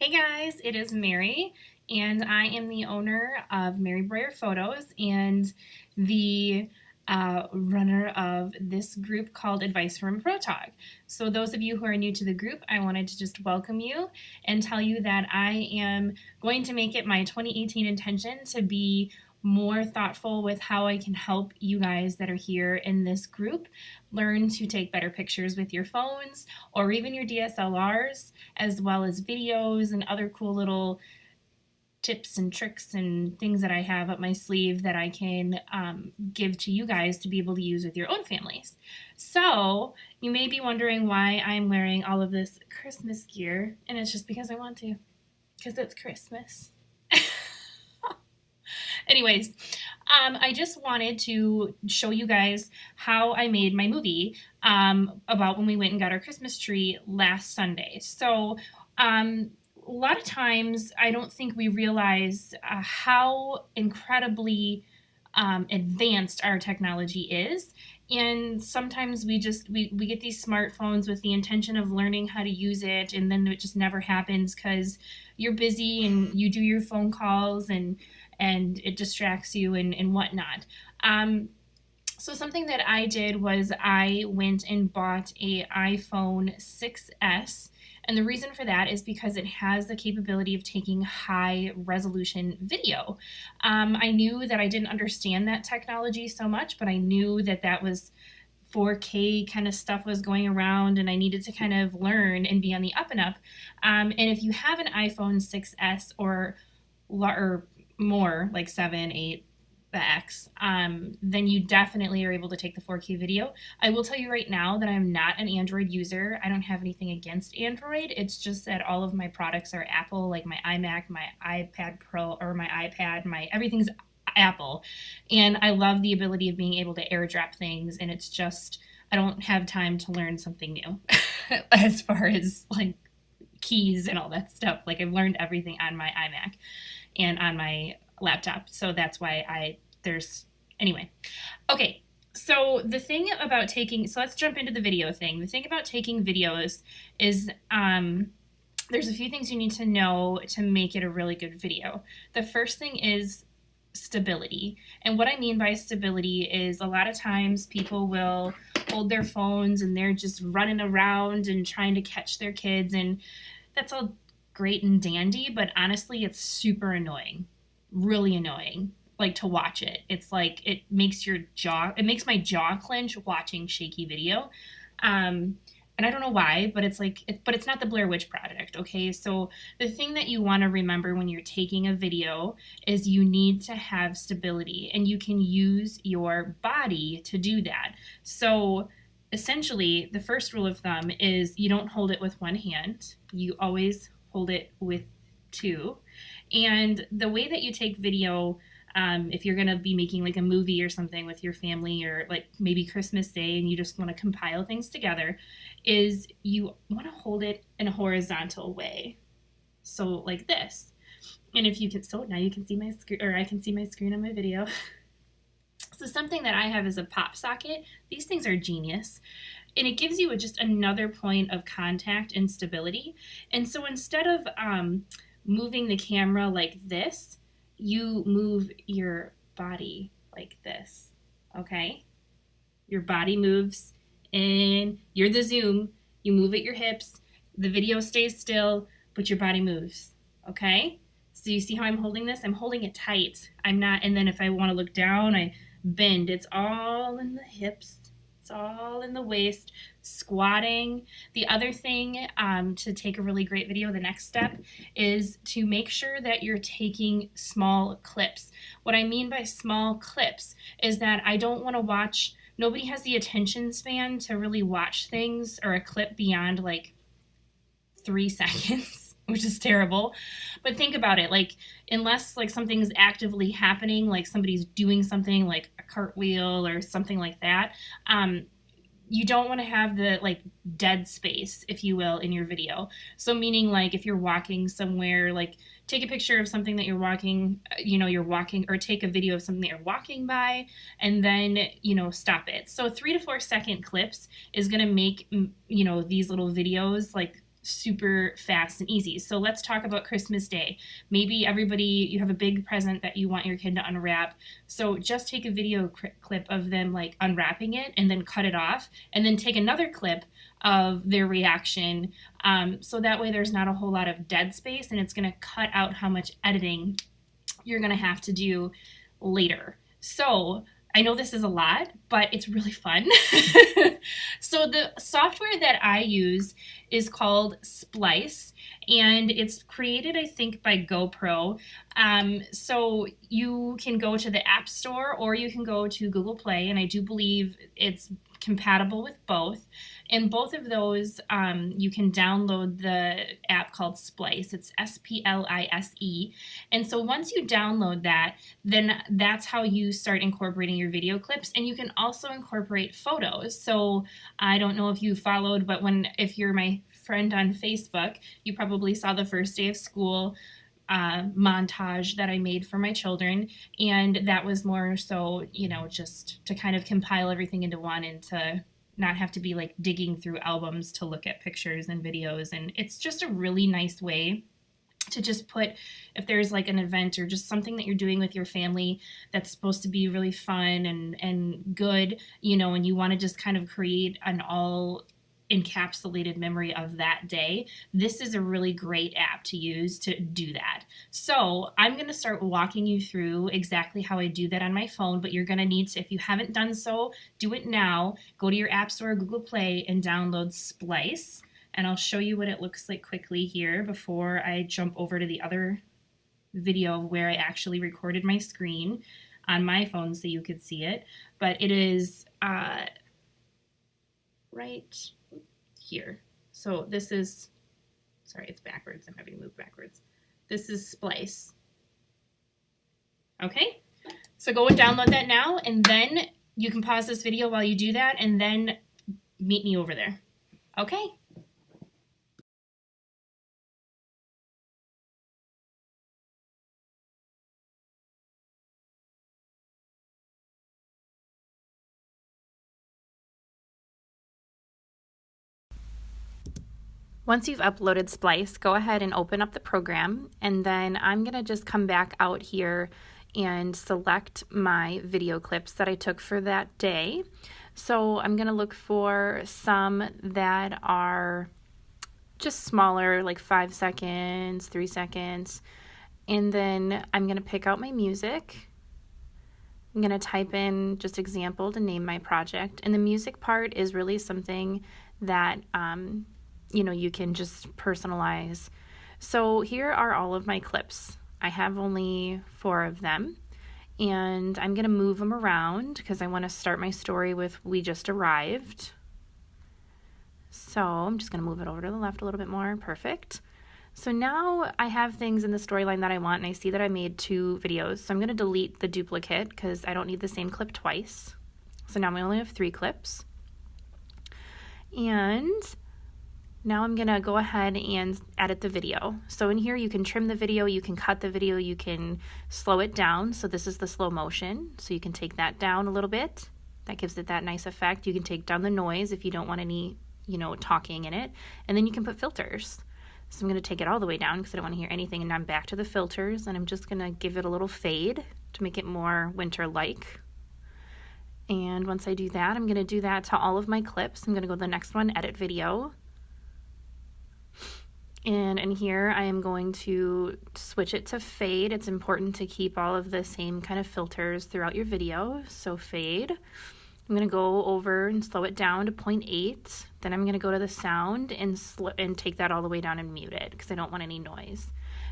Hey guys, it is Mary, and I am the owner of Mary Breuer Photos and the runner of this group called Advice from Protog. So, those of you who are new to the group, I wanted to just welcome you and tell you that I am going to make it my 2018 intention to be more thoughtful with how I can help you guys that are here in this group learn to take better pictures with your phones or even your DSLRs, as well as videos and other cool little tips and tricks and things that I have up my sleeve that I can give to you guys to be able to use with your own families. So, you may be wondering why I'm wearing all of this Christmas gear, and it's just because I want to, because it's Christmas. Anyways, I just wanted to show you guys how I made my movie about when we went and got our Christmas tree last Sunday. So, a lot of times I don't think we realize how incredibly advanced our technology is. And sometimes we get these smartphones with the intention of learning how to use it, and then it just never happens because you're busy and you do your phone calls and it distracts you and whatnot. So something that I did was I went and bought a iPhone 6S, and the reason for that is because it has the capability of taking high resolution video. I knew that I didn't understand that technology so much, but I knew that that was 4K kind of stuff was going around, and I needed to kind of learn and be on the up and up. And if you have an iPhone 6S or more, like 7, 8, the X, then you definitely are able to take the 4K video. I will tell you right now that I'm not an Android user. I don't have anything against Android. It's just that all of my products are Apple, like my iMac, my iPad Pro, or my iPad, my everything's Apple. And I love the ability of being able to airdrop things, and it's just, I don't have time to learn something new as far as like keys and all that stuff. Like I've learned everything on my iMac and on my laptop. So that's why anyway. Okay. So the thing about so let's jump into the video thing. The thing about taking videos is, there's a few things you need to know to make it a really good video. The first thing is stability. And what I mean by stability is a lot of times people will hold their phones and they're just running around and trying to catch their kids, and that's all great and dandy, but honestly, it's super annoying. Really annoying. Like to watch it. It's like it makes my jaw clench watching shaky video. And I don't know why, but but it's not the Blair Witch Project, okay? So the thing that you want to remember when you're taking a video is you need to have stability, and you can use your body to do that. So essentially, the first rule of thumb is you don't hold it with one hand. You always hold it with two. And the way that you take video, if you're going to be making like a movie or something with your family, or like maybe Christmas Day and you just want to compile things together, is you want to hold it in a horizontal way. So like this. And if you can, so now you can see my screen, or I can see my screen on my video. So something that I have is a pop socket. These things are genius. And it gives you just another point of contact and stability. And so instead of moving the camera like this, you move your body like this, okay? Your body moves, and you're the zoom. You move at your hips. The video stays still, but your body moves, okay? So you see how I'm holding this? I'm holding it tight. I'm not, and then if I want to look down, I bend. It's all in the hips. It's all in the waist, squatting. The other thing to take a really great video, the next step, is to make sure that you're taking small clips. What I mean by small clips is that I don't want to watch, nobody has the attention span to really watch things or a clip beyond like 3 seconds. Which is terrible. But think about it, like unless like something's actively happening, like somebody's doing something like a cartwheel or something like that, you don't want to have the like dead space, if you will, in your video. So meaning like if you're walking somewhere, like take a picture of something that you're walking, or take a video of something that you're walking by, and then, stop it. So 3 to 4 second clips is going to make, these little videos like super fast and easy. So let's talk about Christmas Day. Maybe you have a big present that you want your kid to unwrap. So just take a video clip of them like unwrapping it and then cut it off, and then take another clip of their reaction. So that way there's not a whole lot of dead space, and it's going to cut out how much editing you're going to have to do later. So I know this is a lot, but it's really fun. So the software that I use is called Splice, and it's created, I think, by GoPro. So you can go to the App Store or you can go to Google Play, and I do believe it's compatible with both. And both of those, you can download the app called Splice. It's Splice. And so once you download that, then that's how you start incorporating your video clips. And you can also incorporate photos. So I don't know if you followed, but if you're my friend on Facebook, you probably saw the first day of school montage that I made for my children, and that was more so, just to kind of compile everything into one and to not have to be like digging through albums to look at pictures and videos. And it's just a really nice way to just put, if there's like an event or just something that you're doing with your family that's supposed to be really fun and good, and you want to just kind of create an all encapsulated memory of that day, this is a really great app to use to do that. So I'm going to start walking you through exactly how I do that on my phone, but you're going to need to, if you haven't done so, do it now. Go to your App Store, Google Play, and download Splice. And I'll show you what it looks like quickly here before I jump over to the other video of where I actually recorded my screen on my phone so you could see it. But it is right here. So this is, sorry, it's backwards. I'm having to move backwards. This is Splice. Okay, so go and download that now, and then you can pause this video while you do that, and then meet me over there. Okay. Once you've uploaded Splice, go ahead and open up the program, and then I'm going to just come back out here and select my video clips that I took for that day. So I'm going to look for some that are just smaller, like 5 seconds, 3 seconds, and then I'm going to pick out my music. I'm going to type in just example to name my project, and the music part is really something that you can just personalize. So here are all of my clips. I have only 4 of them, and I'm going to move them around because I want to start my story with "We just arrived." So I'm just going to move it over to the left a little bit more. Perfect. So now I have things in the storyline that I want, and I see that I made 2 videos. So I'm going to delete the duplicate because I don't need the same clip twice. So now I only have 3 clips. And now I'm going to go ahead and edit the video. So in here you can trim the video, you can cut the video, you can slow it down. So this is the slow motion. So you can take that down a little bit. That gives it that nice effect. You can take down the noise if you don't want any, talking in it. And then you can put filters. So I'm going to take it all the way down because I don't want to hear anything. And I'm back to the filters, and I'm just going to give it a little fade to make it more winter-like. And once I do that, I'm going to do that to all of my clips. I'm going to go to the next one, edit video. And in here, I am going to switch it to fade. It's important to keep all of the same kind of filters throughout your video. So fade. I'm going to go over and slow it down to 0.8. Then I'm going to go to the sound and take that all the way down and mute it because I don't want any noise.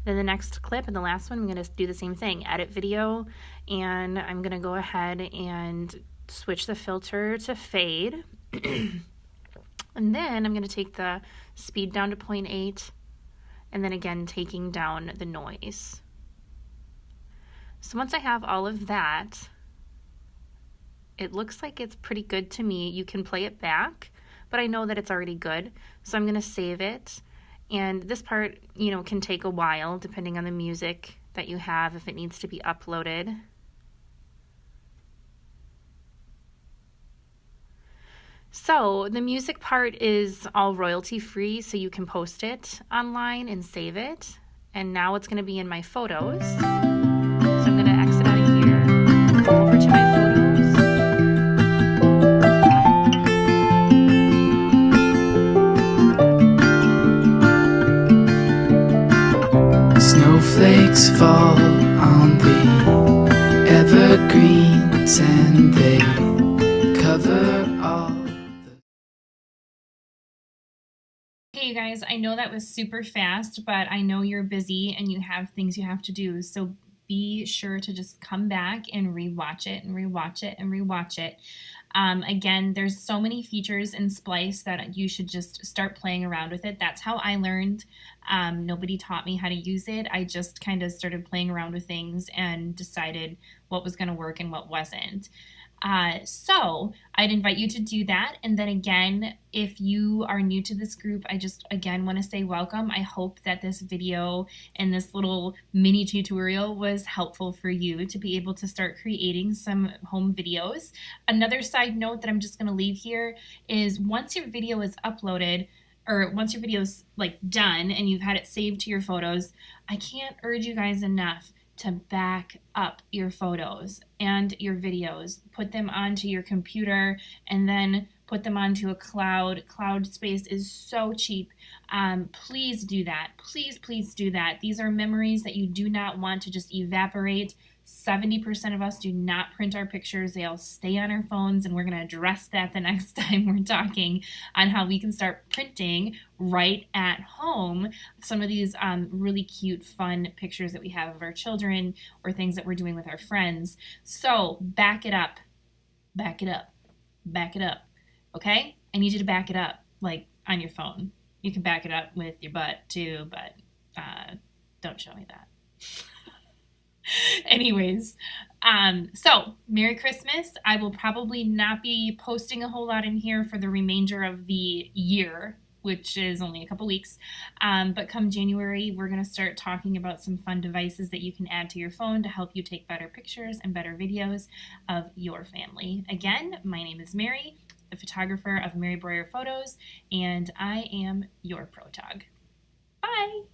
Then the next clip and the last one, I'm going to do the same thing. Edit video, and I'm going to go ahead and switch the filter to fade. And then I'm going to take the speed down to 0.8. And then again, taking down the noise. So once I have all of that, it looks like it's pretty good to me. You can play it back, but I know that it's already good. So I'm going to save it. And this part, can take a while depending on the music that you have if it needs to be uploaded. So the music part is all royalty free, so you can post it online and save it. And now it's going to be in my photos. So I'm going to exit out of here, go over to my photos. Snowflakes fall on the evergreens and they cover all. Hey you guys, I know that was super fast, but I know you're busy and you have things you have to do. So be sure to just come back and rewatch it and rewatch it and rewatch it. Again, there's so many features in Splice that you should just start playing around with it. That's how I learned. Nobody taught me how to use it. I just kind of started playing around with things and decided what was going to work and what wasn't. So I'd invite you to do that. And then again, if you are new to this group, I just again want to say welcome. I hope that this video and this little mini tutorial was helpful for you to be able to start creating some home videos. Another side note that I'm just going to leave here is once your video is uploaded, or once your video is like done and you've had it saved to your photos, I can't urge you guys enough to back up your photos and your videos. Put them onto your computer and then put them onto a cloud. Cloud space is so cheap. Please do that. Please do that. These are memories that you do not want to just evaporate. 70% of us do not print our pictures. They all stay on our phones, and we're going to address that the next time we're talking on how we can start printing right at home some of these really cute, fun pictures that we have of our children or things that we're doing with our friends. So back it up, back it up, back it up, okay? I need you to back it up, like on your phone. You can back it up with your butt too, but don't show me that. Anyways, so Merry Christmas. I will probably not be posting a whole lot in here for the remainder of the year, which is only a couple weeks. But come January, we're going to start talking about some fun devices that you can add to your phone to help you take better pictures and better videos of your family. Again, my name is Mary, the photographer of Mary Breuer Photos, and I am your Protog. Bye!